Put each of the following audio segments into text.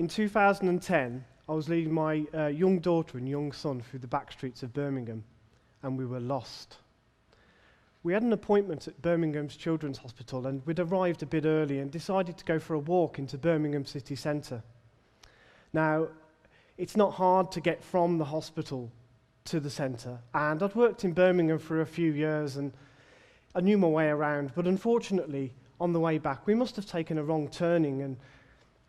In 2010, I was leading my young daughter and young son through the back streets of Birmingham, and we were lost. We had an appointment at Birmingham's Children's Hospital, and we'd arrived a bit early and decided to go for a walk into Birmingham city centre. Now, it's not hard to get from the hospital to the centre, and I'd worked in Birmingham for a few years and I knew my way around, but unfortunately, on the way back, we must have taken a wrong turning, and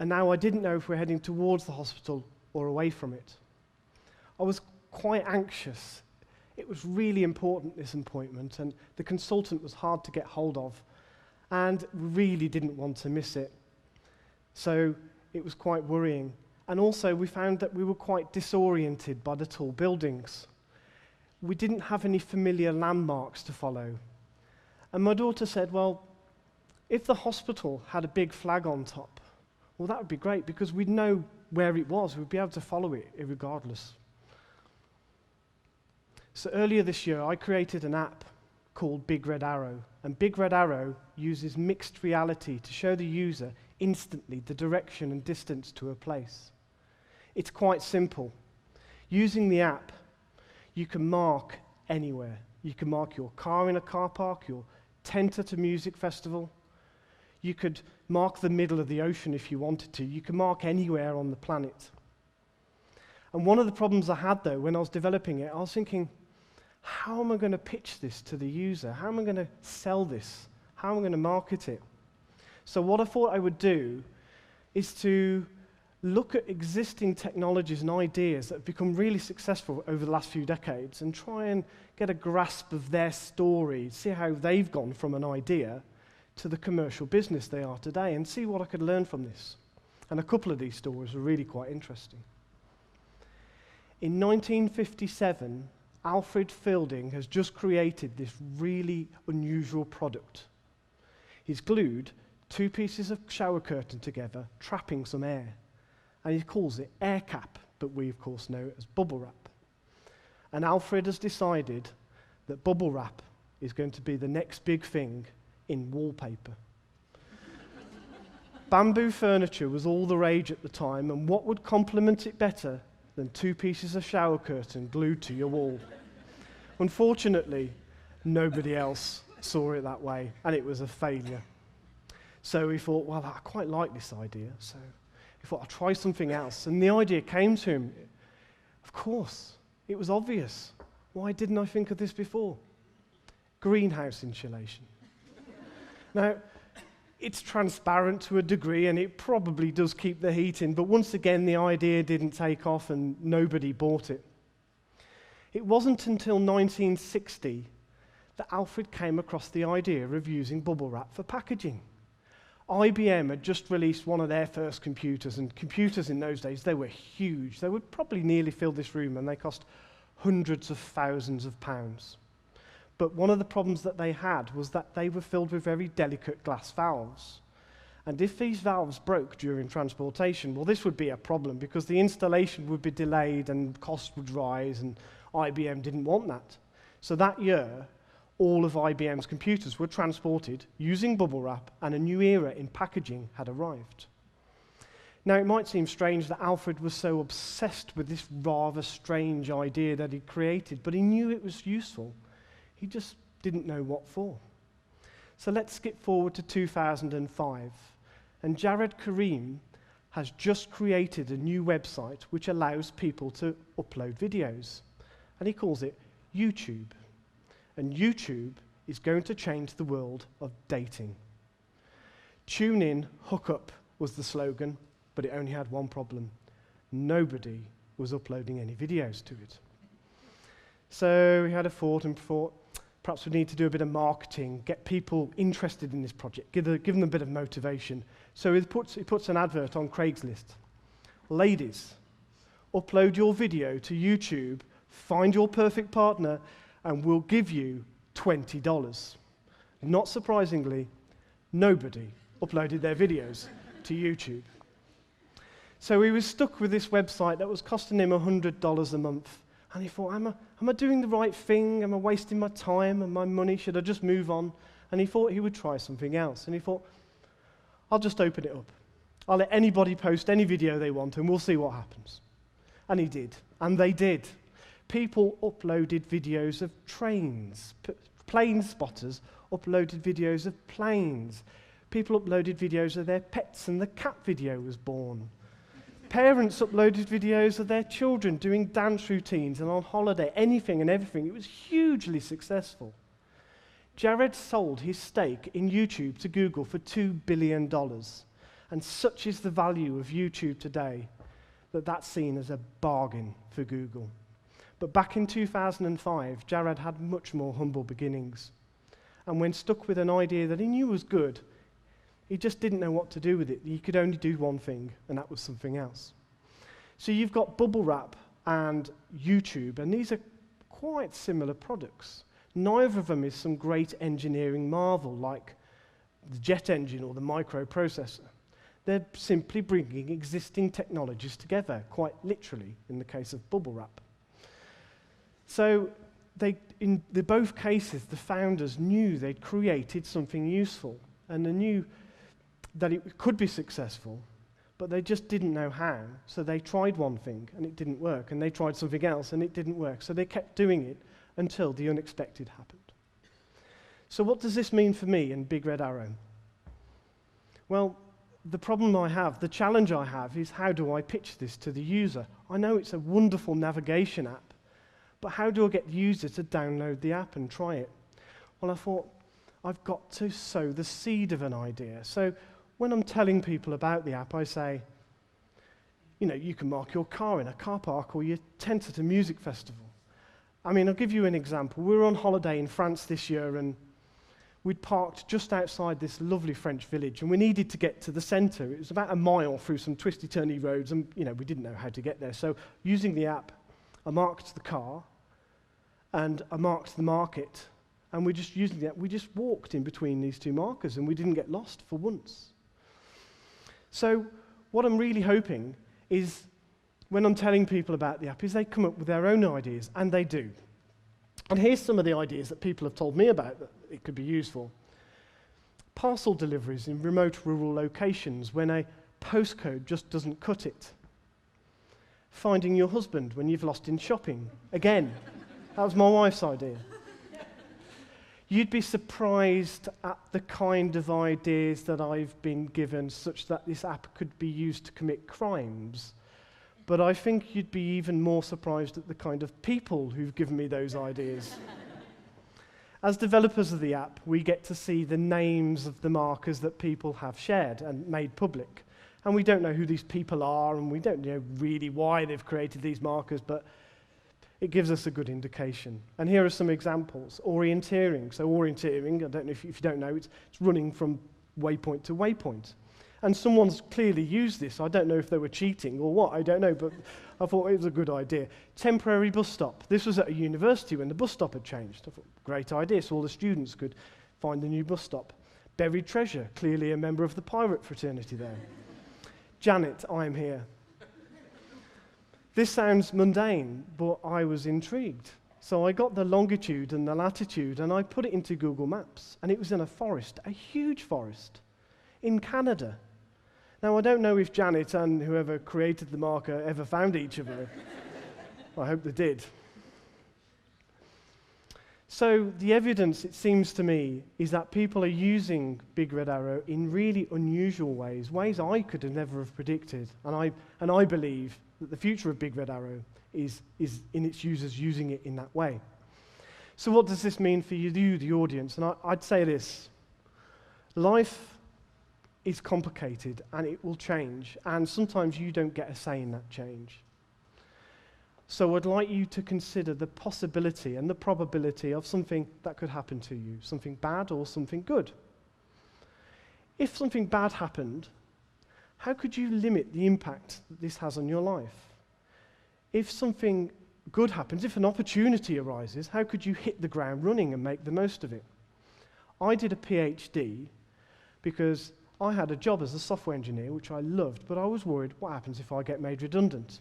now I didn't know if we're heading towards the hospital or away from it. I was quite anxious. It was really important, this appointment, and the consultant was hard to get hold of, and really didn't want to miss it. So it was quite worrying. And also, we found that we were quite disoriented by the tall buildings. We didn't have any familiar landmarks to follow. And my daughter said, well, if the hospital had a big flag on top, well, that would be great, because we'd know where it was. We'd be able to follow it regardless. So earlier this year, I created an app called Big Red Arrow. And Big Red Arrow uses mixed reality to show the user instantly the direction and distance to a place. It's quite simple. Using the app, you can mark anywhere. You can mark your car in a car park, your tent at a music festival. You could mark the middle of the ocean if you wanted to. You can mark anywhere on the planet. And one of the problems I had, though, when I was developing it, I was thinking, how am I going to pitch this to the user? How am I going to sell this? How am I going to market it? So what I thought I would do is to look at existing technologies and ideas that have become really successful over the last few decades and try and get a grasp of their story, see how they've gone from an idea to the commercial business they are today, and see what I could learn from this. And a couple of these stories are really quite interesting. In 1957, Alfred Fielding has just created this really unusual product. He's glued two pieces of shower curtain together, trapping some air. And he calls it air cap, but we of course know it as bubble wrap. And Alfred has decided that bubble wrap is going to be the next big thing in wallpaper. Bamboo furniture was all the rage at the time, and what would complement it better than two pieces of shower curtain glued to your wall? Unfortunately, nobody else saw it that way, and it was a failure. So we thought, well, I quite like this idea, so we thought, I'll try something else. And the idea came to him. Of course, it was obvious. Why didn't I think of this before? Greenhouse insulation. Now, it's transparent to a degree, and it probably does keep the heat in, but once again, the idea didn't take off, and nobody bought it. It wasn't until 1960 that Alfred came across the idea of using bubble wrap for packaging. IBM had just released one of their first computers, and computers in those days, they were huge. They would probably nearly fill this room, and they cost hundreds of thousands of pounds. But one of the problems that they had was that they were filled with very delicate glass valves. And if these valves broke during transportation, well, this would be a problem, because the installation would be delayed and costs would rise, and IBM didn't want that. So that year, all of IBM's computers were transported using bubble wrap, and a new era in packaging had arrived. Now, it might seem strange that Alfred was so obsessed with this rather strange idea that he created, but he knew it was useful. He just didn't know what for. So let's skip forward to 2005, and Jared Karim has just created a new website which allows people to upload videos, and he calls it YouTube. And YouTube is going to change the world of dating. Tune in, hook up was the slogan, but it only had one problem. Nobody was uploading any videos to it. So we had a thought and thought, perhaps we need to do a bit of marketing, get people interested in this project, give them a bit of motivation. So he puts an advert on Craigslist. Ladies, upload your video to YouTube, find your perfect partner, and we'll give you $20. Not surprisingly, nobody uploaded their videos to YouTube. So he was stuck with this website that was costing him $100 a month. And he thought, am I doing the right thing? Am I wasting my time and my money? Should I just move on? And he thought he would try something else. And he thought, I'll just open it up. I'll let anybody post any video they want and we'll see what happens. And he did, and they did. People uploaded videos of trains. Plane spotters uploaded videos of planes. People uploaded videos of their pets, and the cat video was born. Parents uploaded videos of their children doing dance routines and on holiday, anything and everything. It was hugely successful. Jared sold his stake in YouTube to Google for $2 billion. And such is the value of YouTube today that that's seen as a bargain for Google. But back in 2005, Jared had much more humble beginnings. And when stuck with an idea that he knew was good, he just didn't know what to do with it. He could only do one thing, and that was something else. So you've got bubble wrap and YouTube, and these are quite similar products. Neither of them is some great engineering marvel like the jet engine or the microprocessor. They're simply bringing existing technologies together, quite literally, in the case of bubble wrap. So in both cases, the founders knew they'd created something useful, and they knew that it could be successful, but they just didn't know how. So they tried one thing, and it didn't work, and they tried something else, and it didn't work. So they kept doing it until the unexpected happened. So what does this mean for me and Big Red Arrow? Well, the problem I have, the challenge I have, is how do I pitch this to the user? I know it's a wonderful navigation app, but how do I get the user to download the app and try it? Well, I thought, I've got to sow the seed of an idea. So when I'm telling people about the app, I say, you know, you can mark your car in a car park or your tent at a music festival. I mean, I'll give you an example. We were on holiday in France this year, and we'd parked just outside this lovely French village, and we needed to get to the centre. It was about a mile through some twisty-turny roads, and you know, we didn't know how to get there. So using the app, I marked the car, and I marked the market, and we just walked in between these two markers, and we didn't get lost for once. So what I'm really hoping is, when I'm telling people about the app, is they come up with their own ideas, and they do. And here's some of the ideas that people have told me about that it could be useful. Parcel deliveries in remote rural locations when a postcode just doesn't cut it. Finding your husband when you've lost in shopping. Again, that was my wife's idea. You'd be surprised at the kind of ideas that I've been given, such that this app could be used to commit crimes. But I think you'd be even more surprised at the kind of people who've given me those ideas. As developers of the app, we get to see the names of the markers that people have shared and made public. And we don't know who these people are, and we don't know really why they've created these markers, but it gives us a good indication. And here are some examples. Orienteering. So orienteering, I don't know if you don't know, it's running from waypoint to waypoint. And someone's clearly used this. I don't know if they were cheating or what, I don't know, but I thought it was a good idea. Temporary bus stop. This was at a university when the bus stop had changed. I thought, great idea, so all the students could find a new bus stop. Buried treasure, clearly a member of the pirate fraternity there. Janet, I am here. This sounds mundane, but I was intrigued. So I got the longitude and the latitude, and I put it into Google Maps, and it was in a forest, a huge forest, in Canada. Now, I don't know if Janet and whoever created the marker ever found each other. I hope they did. So the evidence, it seems to me, is that people are using Big Red Arrow in really unusual ways, ways I could have never have predicted. And I believe that the future of Big Red Arrow is in its users using it in that way. So what does this mean for you, the audience? And I'd say this. Life is complicated, and it will change, and sometimes you don't get a say in that change. So I'd like you to consider the possibility and the probability of something that could happen to you, something bad or something good. If something bad happened, how could you limit the impact that this has on your life? If something good happens, if an opportunity arises, how could you hit the ground running and make the most of it? I did a PhD because I had a job as a software engineer, which I loved, but I was worried, what happens if I get made redundant?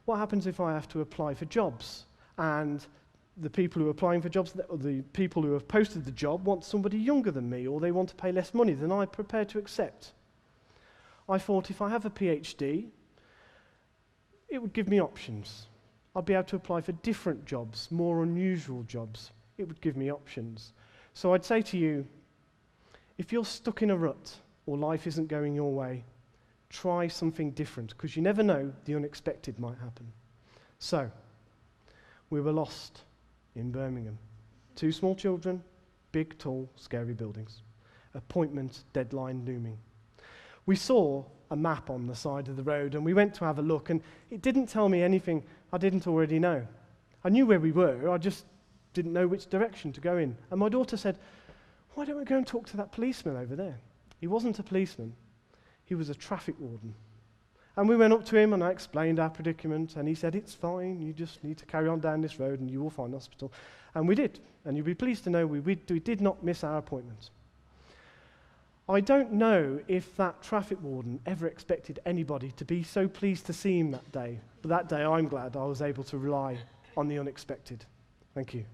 What happens if I have to apply for jobs, and the people who are applying for jobs, or the people who have posted the job want somebody younger than me, or they want to pay less money than I'm prepared to accept? I thought if I have a PhD, it would give me options. I'd be able to apply for different jobs, more unusual jobs. It would give me options. So I'd say to you, if you're stuck in a rut or life isn't going your way, try something different, because you never know, the unexpected might happen. So, we were lost in Birmingham. 2 small children, big, tall, scary buildings. Appointment, deadline looming. We saw a map on the side of the road and we went to have a look, and it didn't tell me anything I didn't already know. I knew where we were, I just didn't know which direction to go in. And my daughter said, "Why don't we go and talk to that policeman over there?" He wasn't a policeman, he was a traffic warden. And we went up to him and I explained our predicament, and he said, "It's fine, you just need to carry on down this road and you will find hospital." And we did, and you'll be pleased to know we did not miss our appointment. I don't know if that traffic warden ever expected anybody to be so pleased to see him that day, but that day I'm glad I was able to rely on the unexpected. Thank you.